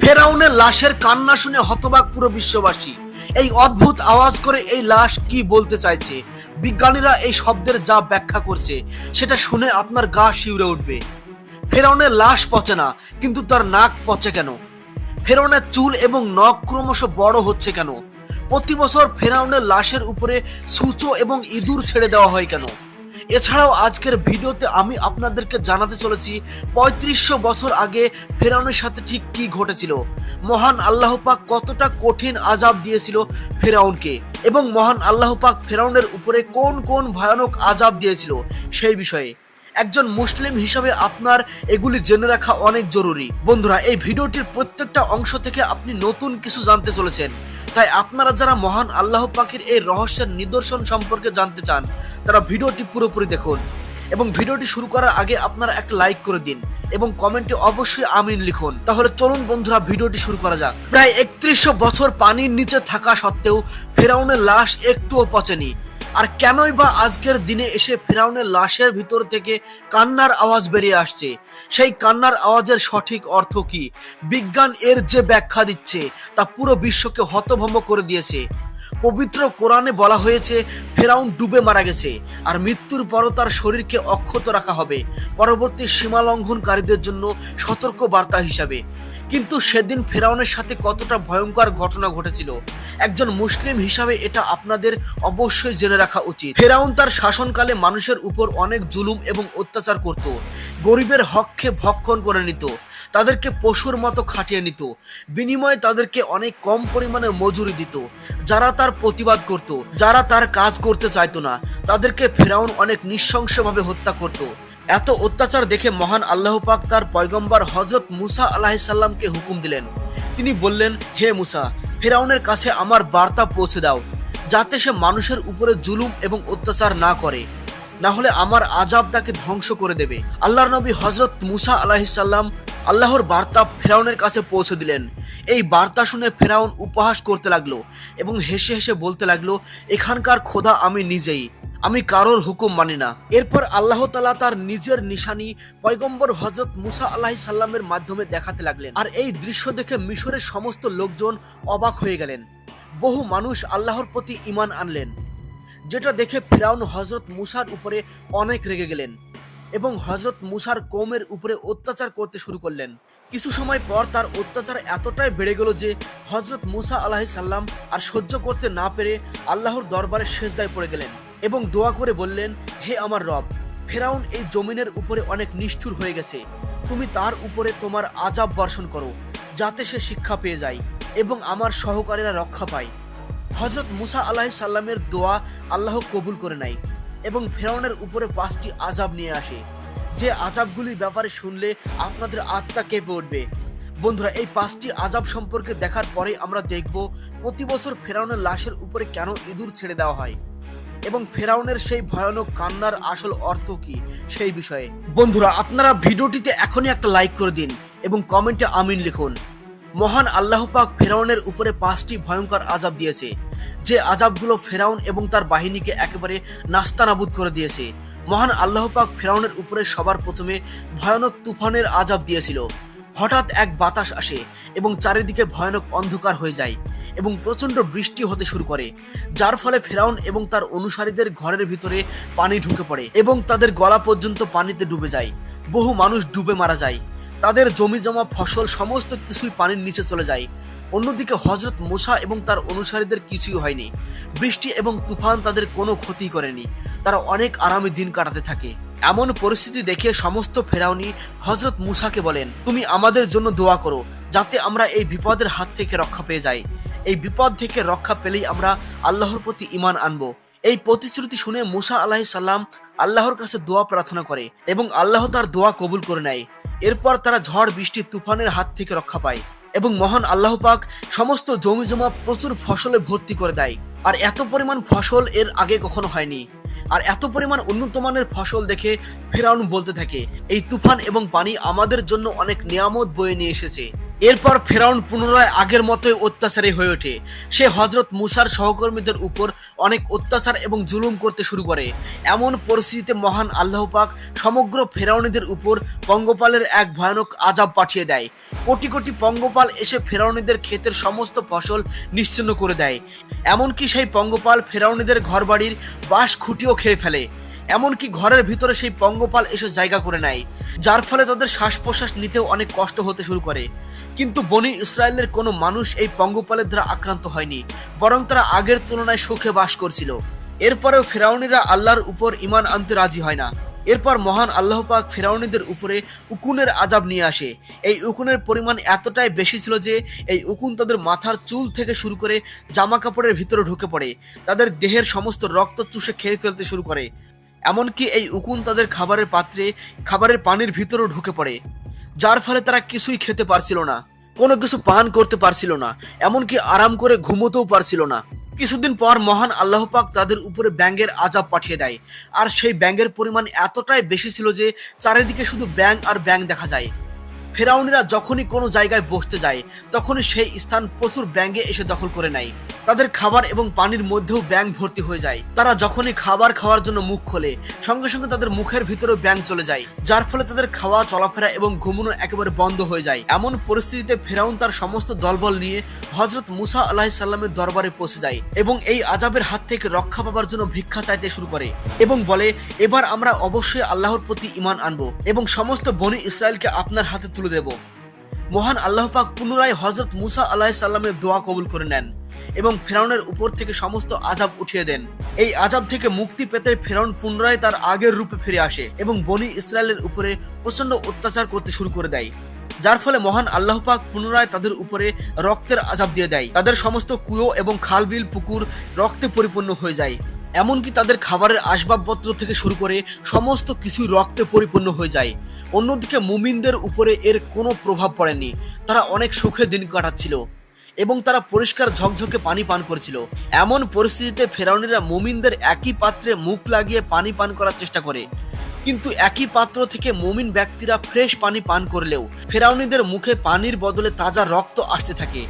ফেরাউনের লাশের কান্না শুনে হতবাক পুরো বিশ্ববাসী। এই অদ্ভুত আওয়াজ করে এই লাশ কি বলতে চাইছে, বিজ্ঞানীরা এই শব্দের যা ব্যাখ্যা করছে সেটা শুনে আপনার গা শিউরে উঠবে। ফেরাউনের লাশ পচে না, কিন্তু তার নাক পচে কেন? ফেরাউনের চুল এবং নখ ক্রমশ বড় হচ্ছে কেন? প্রতি বছর ফেরাউনের লাশের উপরে সূচো এবং ইঁদুর ছেড়ে দেওয়া হয় কেন? এছাড়াও আজকের ভিডিওতে আমি আপনাদেরকে জানাতে চলেছি ৩৫০০ বছর আগে ফেরাউনের সাথে ঠিক কি ঘটেছিল, মহান আল্লাহ পাক কতটা কঠিন আযাব দিয়েছিল ফেরাউনকে, এবং মহান আল্লাহ পাক ফেরাউনের উপরে কোন কোন ভয়ানক আযাব দিয়েছিল সেই বিষয়ে। একজন মুসলিম হিসাবে আপনার এগুলি জেনে রাখা অনেক জরুরি। বন্ধুরা, এই ভিডিওটির প্রত্যেকটা অংশ থেকে আপনি নতুন কিছু জানতে চলেছেন, তাই আপনারা যারা মহান আল্লাহ পাকের এই রহস্যের নিদর্শন সম্পর্কে জানতে চান তারা ভিডিওটি পুরোপুরি দেখুন। এবং ভিডিওটি শুরু করার আগে আপনারা একটা লাইক করে দিন এবং কমেন্টে অবশ্যই আমিন লিখুন। তাহলে চলুন বন্ধুরা, ভিডিওটি শুরু করা যাক। প্রায় ৩১০০ বছর পানির নিচে থাকা সত্ত্বেও ফেরাউনের লাশ একটুও পচেনি। আর কেনই বা আজকের দিনে এসে ফেরাউনের লাশের ভিতর থেকে কান্নার আওয়াজ বেরিয়ে আসছে? সেই কান্নার আওয়াজের সঠিক অর্থ কি? বিজ্ঞান এর যে ব্যাখ্যা দিচ্ছে তা পুরো বিশ্বকে হতভম্ব করে দিয়েছে। পবিত্র কোরআনে বলা হয়েছে ফেরাউন ডুবে মারা গেছে, আর মৃত্যুর পরও তার শরীরকে অক্ষত রাখা হবে পরবর্তী সীমা লঙ্ঘনকারীদের জন্য সতর্ক বার্তা হিসাবে। কিন্তু সেদিন ফেরাউনের সাথে কতটা ভয়ঙ্কর ঘটনা ঘটেছিল একজন মুসলিম হিসাবে এটা আপনাদের অবশ্যই জেনে রাখা উচিত। ফেরাউন তার শাসনকালে মানুষের উপর অনেক জুলুম এবং অত্যাচার করত, গরিবের হককে ভক্ষণ করে নিত, তাদেরকে পশুর মতো খাটিয়ে নিত, বিনিময়ে তাদেরকে অনেক কম পরিমাণে মজুরি দিত। যারা তার প্রতিবাদ করত, যারা তার কাজ করতে চাইতো না, তাদেরকে ফেরাউন অনেক নৃশংসভাবে হত্যা করত। এত অত্যাচার দেখে মহান আল্লাহ পাক তার পয়গম্বর হযরত মুসা আলাইহিস সালামকে হুকুম দিলেন। তিনি বললেন, হে মুসা, ফেরাউনের কাছে আমার বার্তা পৌঁছে দাও, যাতে সে মানুষের উপরে জুলুম এবং অত্যাচার না করে, না হলে আমার আযাব তাকে ধ্বংস করে দেবে। আল্লাহর নবী হযরত মুসা আলাইহিস সালাম আল্লাহর বার্তা ফেরাউনের কাছে পৌঁছে দিলেন। এই বার্তা শুনে ফেরাউন উপহাস করতে লাগলো এবং হেসে হেসে বলতে লাগলো, এখানকার খোদা আমি নিজেই, আমি কারোর হুকুম মানি না। এরপর আল্লাহ তাআলা তার নিজের নিশানি পয়গম্বর হযরত মুসা আলাইহিস সালামের মাধ্যমে দেখাতে লাগলেন। আর এই দৃশ্য দেখে মিশরের সমস্ত লোকজন অবাক হয়ে গেলেন। বহু মানুষ আল্লাহর প্রতি ঈমান আনলেন, যেটা দেখে ফেরাউন হযরত মুসার উপরে অনেক রেগে গেলেন এবং হযরত মুসার কওমের উপরে অত্যাচার করতে শুরু করলেন। কিছু সময় পর তার অত্যাচার এতটাই বেড়ে গেল যে হযরত মুসা আলাইহিস সালাম আর সহ্য করতে না পেরে আল্লাহর দরবারে সিজদায় পড়ে গেলেন এবং দোয়া করে বললেন, হে আমার রব, ফেরাউন এই জমিনের উপরে অনেক নিষ্ঠুর হয়ে গেছে, তুমি তার উপরে তোমার আযাব বর্ষণ করো, যাতে সে শিক্ষা পেয়ে যায় এবং আমার সহকারীরা রক্ষা পায়। হযরত মুসা আলাইহিস সালামের দোয়া আল্লাহ কবুল করে নেয় এবং ফেরাউনের উপরে 5টি আযাব নিয়ে আসে, যে আযাবগুলির ব্যাপারে শুনলে আপনাদের আত্মা কেঁপে উঠবে। বন্ধুরা, এই 5টি আযাব সম্পর্কে দেখার পরে আমরা দেখব প্রতি বছর ফেরাউনের লাশের উপরে কেন ইঁদুর ছেড়ে দেওয়া হয় এবং ফেরাউনের সেই ভয়ানক কান্নার আসল অর্থ কি সেই বিষয়ে। বন্ধুরা, আপনারা ভিডিওটিতে এখনই একটা লাইক করে দিন এবং কমেন্টে আমিন লিখুন। মহান আল্লাহ পাক ফেরাউনের উপরে 5টি ভয়ঙ্কর আযাব দিয়েছে, যে আযাবগুলো ফেরাউন এবং তার বাহিনীকে একেবারে নাস্তানাবুদ করে দিয়েছে। মহান আল্লাহ পাক ফেরাউনের উপরে সবার প্রথমে ভয়ানক তুফানের আযাব দিয়েছিল। হঠাৎ এক বাতাস আসে এবং চারিদিকে ভয়ানক অন্ধকার হয়ে যায় এবং প্রচন্ড বৃষ্টি হতে শুরু করে, যার ফলে ফেরাউন এবং তার অনুসারীদের ঘরের ভিতরে পানি ঢুকে পড়ে এবং তাদের গলা পর্যন্ত পানিতে ডুবে যায়। বহু মানুষ ডুবে মারা যায়, তাদের জমি জমা ফসল সমস্ত কিছুই পানির নিচে চলে যায়। অন্যদিকে হযরত মুসা এবং তার অনুসারীদের কিছুই হয়নি, বৃষ্টি এবং তুফান তাদের কোনো ক্ষতি করেনি, তারা অনেক আরামে দিন কাটাতে থাকে। এমন পরিস্থিতি দেখে সমস্ত ফেরাউনি হযরত মুসাকে বলেন, তুমি আমাদের জন্য দোয়া করো, যাতে আমরা এই বিপদের হাত থেকে রক্ষা পেয়ে যাই। এই বিপদ থেকে রক্ষা পেলেই আমরা আল্লাহর প্রতি ঈমান আনবো। এই প্রতিশ্রুতি শুনে মুসা আলাইহিস সালাম আল্লাহর কাছে দোয়া প্রার্থনা করে এবং আল্লাহ তার দোয়া কবুল করে নেয়। এরপর তারা ঝড় বৃষ্টি তুফানের হাত থেকে রক্ষা পায় এবং মহান আল্লাহ পাক সমস্ত জমি জমা প্রচুর ফসলে ভর্তি করে দেয়। আর এত পরিমাণ ফসল এর আগে কখনো হয়নি। আর এত পরিমাণ উন্নত মানের ফসল দেখে ফেরাউন বলতে থাকে, এই তুফান এবং পানি আমাদের জন্য অনেক নিয়ামত বয়ে নিয়ে এসেছে। এরপর ফেরাউন পুনরায় আগের মতোই অত্যাচারী হয়ে ওঠে। সে হযরত মুসার সহকর্মীদের উপর অনেক অত্যাচার এবং জুলুম করতে শুরু করে। এমন পরিস্থিতিতে মহান আল্লাহ পাক সমগ্র ফেরাউনিদের উপর পঙ্গপালের এক ভয়ানক আযাব পাঠিয়ে দেয়। কোটি কোটি পঙ্গপাল এসে ফেরাউনিদের ক্ষেতের সমস্ত ফসল নিশ্চিহ্ন করে দেয়। এমনকি সেই পঙ্গপাল ফেরাউনিদের ঘরবাড়ির বাঁশ খুঁটিও খেয়ে ফেলে। এমনকি ঘরের ভিতরে সেই পঙ্গপাল এসে জায়গা করে নেয়, যার ফলে তাদের শ্বাস প্রশ্বাস নিতেও অনেক কষ্ট হতে শুরু করে। কিন্তু বনি ইসরায়েলের কোনো মানুষ এই পঙ্গপালের দ্বারা আক্রান্ত হয়নি, বরং তারা আগের তুলনায় সুখে বাস করছিল। এরপরেও ফেরাউনিরা আল্লাহর উপর ঈমান আনতে রাজি হয় না। এরপর মহান আল্লাহ পাক ফেরাউনিদের উপরে উকুনের আযাব নিয়ে আসে। এই উকুনের পরিমাণ এতটাই বেশি ছিল যে এই উকুন তাদের মাথার চুল থেকে শুরু করে জামা কাপড়ের ভিতরে ঢুকে পড়ে, তাদের দেহের সমস্ত রক্ত চুষে খেয়ে ফেলতে শুরু করে। এমনকি এই উকুন তাদের খাবারের পাত্রে, খাবারের পানির ভিতরেও ঢুকে পড়ে, যার ফলে তারা কিছুই খেতে পারছিল না, কোনো কিছু পান করতে পারছিল না, এমনকি আরাম করে ঘুমোতেও পারছিল না। কিছুদিন পর মহান আল্লাহ পাক তাদের উপরে ব্যাঙের আযাব পাঠিয়ে দেয়। আর সেই ব্যাঙের পরিমাণ এতটাই বেশি ছিল যে চারিদিকে শুধু ব্যাঙ আর ব্যাঙ দেখা যায়। ফেরাউনিরা যখনই কোনো জায়গায় বসতে যায় তখনই সেই স্থান প্রচুর ব্যাঙে এসে দখল করে নেয়। তাদের খাবার এবং পানির মধ্যেও ব্যাঙ ভর্তি হয়ে যায়। তারা যখনই খাবার খাওয়ার জন্য মুখ খোলে সঙ্গে সঙ্গে তাদের মুখের ভিতরেও ব্যাঙ চলে যায়, যার ফলে তাদের খাওয়া, চলাফেরা এবং ঘুমানো একেবারে বন্ধ হয়ে যায়। এমন পরিস্থিতিতে ফেরাউন তার সমস্ত দলবল নিয়ে হযরত মুসা আলাইহিস সালামের দরবারে পৌঁছে যায় এবং এই আযাবের হাত থেকে রক্ষা পাবার জন্য ভিক্ষা চাইতে শুরু করে এবং বলে, এবার আমরা অবশ্যই আল্লাহর প্রতি ঈমান আনবো এবং সমস্ত বনি ইসরায়েলকে আপনার হাতে তুলে দেব। মহান আল্লাহ পাক পুনরায় হযরত মুসা আলাইহিস সালামের দোয়া কবুল করে নেন এবং ফেরাউনের উপর থেকে সমস্ত আযাব উঠিয়ে দেন। এই আযাব থেকে মুক্তি পেতে ফেরাউন পুনরায় তার আগের রূপে ফিরে আসে এবং বনি ইসরায়েলের উপরে প্রচন্ড অত্যাচার করতে শুরু করে দেয়, যার ফলে মহান আল্লাহ পাক পুনরায় তাদের উপরে রক্তের আযাব দিয়ে দেয়। তাদের সমস্ত কুয়ো এবং খালবিল, পুকুর রক্তে পরিপূর্ণ হয়ে যায়। এমনকি তাদের খাবারের আসবাবপত্র থেকে শুরু করে সমস্ত কিছু রক্তে পরিপূর্ণ হয়ে যায়। অন্যদিকে মুমিনদের উপরে এর কোনো প্রভাব পড়েনি। তারা অনেক সুখে দিন কাটাচ্ছিল এবং তারা পরিষ্কার ঝকঝকে পানি পান করেছিল। এমন পরিস্থিতিতে ফেরাউনিরা মুমিনদের একই পাত্রে মুখ লাগিয়ে পানি পান করার চেষ্টা করে, কিন্তু একই পাত্র থেকে মুমিন ব্যক্তিরা ফ্রেশ পানি পান করলেও ফেরাউনিদের মুখে পানির বদলে তাজা রক্ত আসতে থাকে।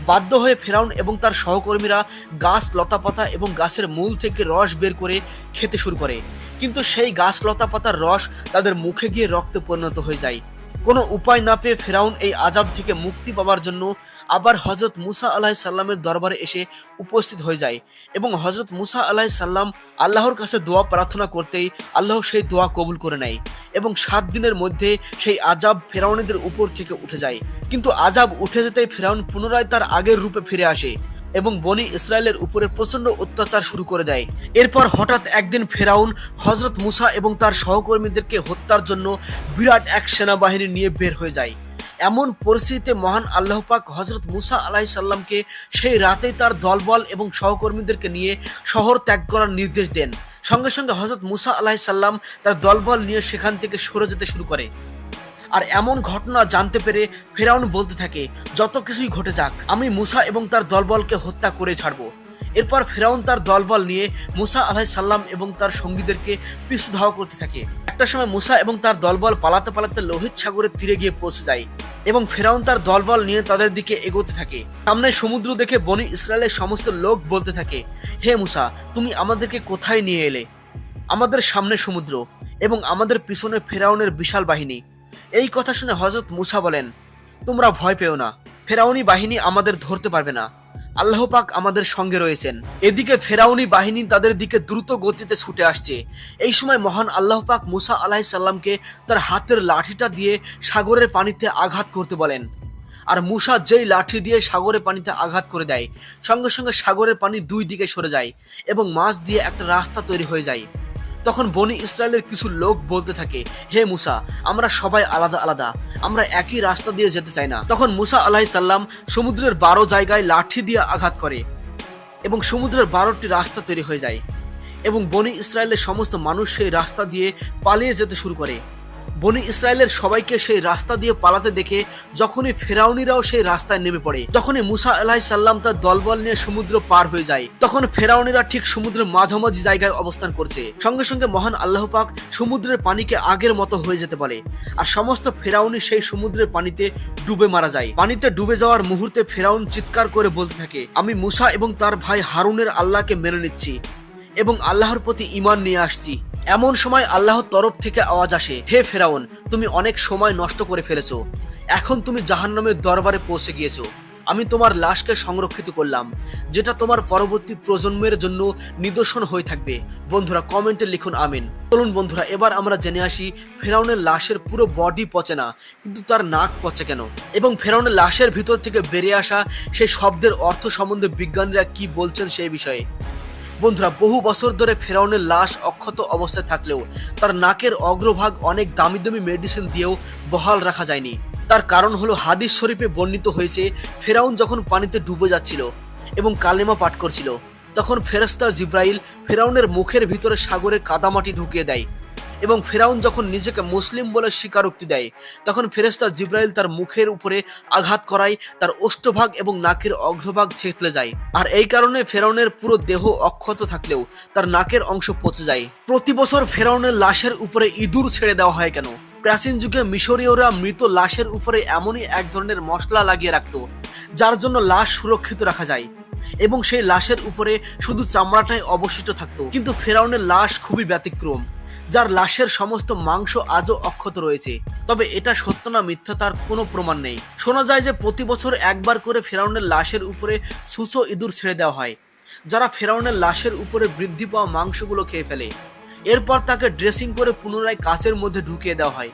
বাধ্য হয়ে ফেরাউন এবং তার সহকর্মীরা গাছ, লতাপাতা এবং গাছের মূল থেকে রস বের করে খেতে শুরু করে, কিন্তু সেই গাছ, লতাপাতার রস তাদের মুখে গিয়ে রক্তে পরিণত হয়ে যায়। কোনো উপায় না পেয়ে ফেরাউন এই আযাব থেকে মুক্তি পাওয়ার জন্য আবার হযরত মুসা আলাইহিস সালামের দরবারে এসে উপস্থিত হয়ে যায় এবং হযরত মুসা আলাইহিস সালাম আল্লাহর কাছে দোয়া প্রার্থনা করতেই আল্লাহ সেই দোয়া কবুল করে নেয় এবং 7 দিনের মধ্যে সেই আযাব ফেরাউনিদের উপর থেকে উঠে যায়। কিন্তু আযাব উঠে যেতেই ফেরাউন পুনরায় তার আগের রূপে ফিরে আসে এবং বনি ইসরায়েলের উপরে প্রচন্ড অত্যাচার শুরু করে দেয়। এরপর হঠাৎ একদিন ফেরাউন হযরত মুসা এবং তার সহকর্মীদেরকে হত্যার জন্য বিরাট এক সেনাবাহিনী নিয়ে বের হয়ে যায়। এমন পরিস্থিতিতে মহান আল্লাহ পাক হযরত মুসা আলাইহিস সালামকে সেই রাতেই তার দলবল এবং সহকর্মীদেরকে নিয়ে শহর ত্যাগ করার নির্দেশ দেন। সঙ্গে সঙ্গে হযরত মুসা আলাইহিস সালাম তার দলবল নিয়ে সেখান থেকে সরে যেতে শুরু করে। আর এমন ঘটনা জানতে পেরে ফেরাউন বলতে থাকে, যত কিছুই ঘটে যাক, আমি মুসা এবং তার দলবলকে হত্যা করে ছাড়বো। এরপর ফেরাউন তার দলবল নিয়ে মুসা আলাইহিস সালাম এবং তার সঙ্গীদেরকে পিছু ধাওয়া করতে থাকে। একটা সময় মুসা এবং তার দলবল পালাতে পালাতে লোহিত সাগরের তীরে গিয়ে পৌঁছে যায় এবং ফেরাউন তার দলবল নিয়ে তাদের দিকে এগোতে থাকে। সামনে সমুদ্র দেখে বনি ইসরায়েলের সমস্ত লোক বলতে থাকে, হে মুসা, তুমি আমাদেরকে কোথায় নিয়ে এলে? আমাদের সামনে সমুদ্র এবং আমাদের পিছনে ফেরাউনের বিশাল বাহিনী। এই কথা শুনে হযরত মুসা বলেন, তোমরা ভয় পেও না, ফেরাউনি বাহিনী আমাদের ধরতে পারবে না, আল্লাহ পাক আমাদের সঙ্গে রয়েছেন। এদিকে ফেরাউনি বাহিনী তাদের দিকে দ্রুত গতিতে ছুটে আসছে। এই সময় মহান আল্লাহ পাক মুসা আলাইহিস সালামকে তার হাতের লাঠিটা দিয়ে সাগরের পানিতে আঘাত করতে বলেন। আর মুসা যেই লাঠি দিয়ে সাগরের পানিতে আঘাত করে দেয়, সঙ্গে সঙ্গে সাগরের পানি দুই দিকে সরে যায় এবং মাছ দিয়ে একটা রাস্তা তৈরি হয়ে যায়। তখন বনি ইসরায়েলের কিছু লোক বলতে থাকে, হে মুসা, আমরা সবাই আলাদা আলাদা, আমরা একই রাস্তা দিয়ে যেতে চাই না। তখন মুসা আলাইহিস সালাম সমুদ্রের 12 জায়গায় লাঠি দিয়ে আঘাত করে এবং সমুদ্রের 12টি রাস্তা তৈরি হয়ে যায় এবং বনি ইসরায়েলের সমস্ত মানুষ সেই রাস্তা দিয়ে পালিয়ে যেতে শুরু করে। বনি ইসরায়েলের সবাইকে সেই রাস্তা দিয়ে পালাতে দেখে যখনই ফেরাউনিরাও সেই রাস্তায় নেমে পড়ে, যখনই মুসা আলাইহিস সালাম তার দলবল নিয়ে সমুদ্র পার হয়ে যায়, তখন ফেরাউনিরা ঠিক সমুদ্রের মাঝামাঝি জায়গায় অবস্থান করছে। সঙ্গে সঙ্গে মহান আল্লাহ পাক সমুদ্রের পানিকে আগের মতো হয়ে যেতে বলে, আর সমস্ত ফেরাউনি সেই সমুদ্রের পানিতে ডুবে মারা যায়। পানিতে ডুবে যাওয়ার মুহূর্তে ফেরাউন চিৎকার করে বলতে থাকে, আমি মুসা এবং তার ভাই হারুনের আল্লাহকে মেনে নিচ্ছি এবং আল্লাহর প্রতি ঈমান নিয়ে আসছি। এমন সময় আল্লাহর তরফ থেকে আওয়াজ আসে, হে ফেরাউন, তুমি অনেক সময় নষ্ট করে ফেলেছো, এখন তুমি জাহান্নামের দরবারে পৌঁছে গিয়েছো। আমি তোমার লাশকে সংরক্ষিত করলাম, যেটা তোমার পরবর্তী প্রজন্মের জন্য নিদর্শন হয়ে থাকবে। বন্ধুরা কমেন্টে লিখুন আমিন। চলুন বন্ধুরা এবার আমরা জেনে আসি ফেরাউনের লাশের পুরো বডি পচে না, কিন্তু তার নাক পচে কেন, এবং ফেরাউনের লাশের ভিতর থেকে বেরিয়ে আসা সেই শব্দের অর্থ সম্বন্ধে বিজ্ঞানীরা কি বলছেন সেই বিষয়ে। বন্ধুরা বহু বছর ধরে ফেরাউনের লাশ অক্ষত অবস্থায় থাকলেও তার নাকের অগ্রভাগ অনেক দামি দামি মেডিসিন দিয়েও বহাল রাখা যায়নি। তার কারণ হলো হাদিস শরীফে বর্ণিত হয়েছে, ফেরাউন যখন পানিতে ডুবে যাচ্ছিল এবং কালেমা পাঠ করছিল, তখন ফেরেশতা জিব্রাইল ফেরাউনের মুখের ভিতরে সাগরে কাদামাটি ঢুকিয়ে দেয়, এবং ফেরাউন যখন নিজেকে মুসলিম বলে স্বীকারোক্তি দেয়, তখন ফেরেশতা জিব্রাইল তার মুখের উপরে আঘাত করায় তার ওষ্ঠভাগ এবং নাকের অগ্রভাগ থেতলে যায়। আর এই কারণে ফেরাউনের পুরো দেহ অক্ষত থাকলেও তার নাকের অংশ পচে যায়। প্রতি বছর ফেরাউনের লাশের উপরে ইঁদুর ছেড়ে দেওয়া হয় কেন? প্রাচীন যুগে মিশরীয়রা মৃত লাশের উপরে এমনই এক ধরনের মশলা লাগিয়ে রাখত, যার জন্য লাশ সুরক্ষিত রাখা যায় এবং সেই লাশের উপরে শুধু চামড়াটাই অবশিষ্ট থাকতো। কিন্তু ফেরাউনের লাশ খুবই ব্যতিক্রম, যার লাশের সমস্ত মাংস আজও অক্ষত রয়েছে। তবে এটা সত্য না মিথ্যা তার কোনো প্রমাণ নেই। শোনা যায় যে প্রতি বছর একবার করে ফেরাউনের লাশের উপরে সুসো ইঁদুর ছেড়ে দেওয়া হয়, যারা ফেরাউনের লাশের উপরে বৃদ্ধি পাওয়া মাংসগুলো খেয়ে ফেলে। এরপর তাকে ড্রেসিং করে পুনরায় কাচের মধ্যে ঢুকিয়ে দেওয়া হয়।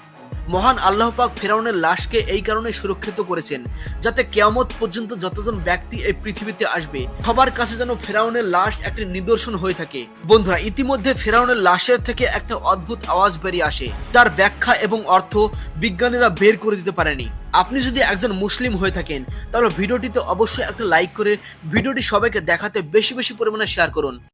মহান আল্লাহ পাক ফেরাউনের লাশকে এই কারণে সুরক্ষিত করেছেন, যাতে কিয়ামত পর্যন্ত যতজন ব্যক্তি এই পৃথিবীতে আসবে সবার কাছে যেন ফেরাউনের লাশ একটি নিদর্শন হয়ে থাকে। বন্ধুরা ইতিমধ্যে ফেরাউনের লাশের থেকে একটা অদ্ভুত আওয়াজ বেরিয়ে আসে, যার ব্যাখ্যা এবং অর্থ বিজ্ঞানীরা বের করে দিতে পারেনি। আপনি যদি একজন মুসলিম হয়ে থাকেন তাহলে ভিডিওটিতে অবশ্যই একটা লাইক করে ভিডিওটি সবাইকে দেখাতে বেশি বেশি পরিমাণে শেয়ার করুন।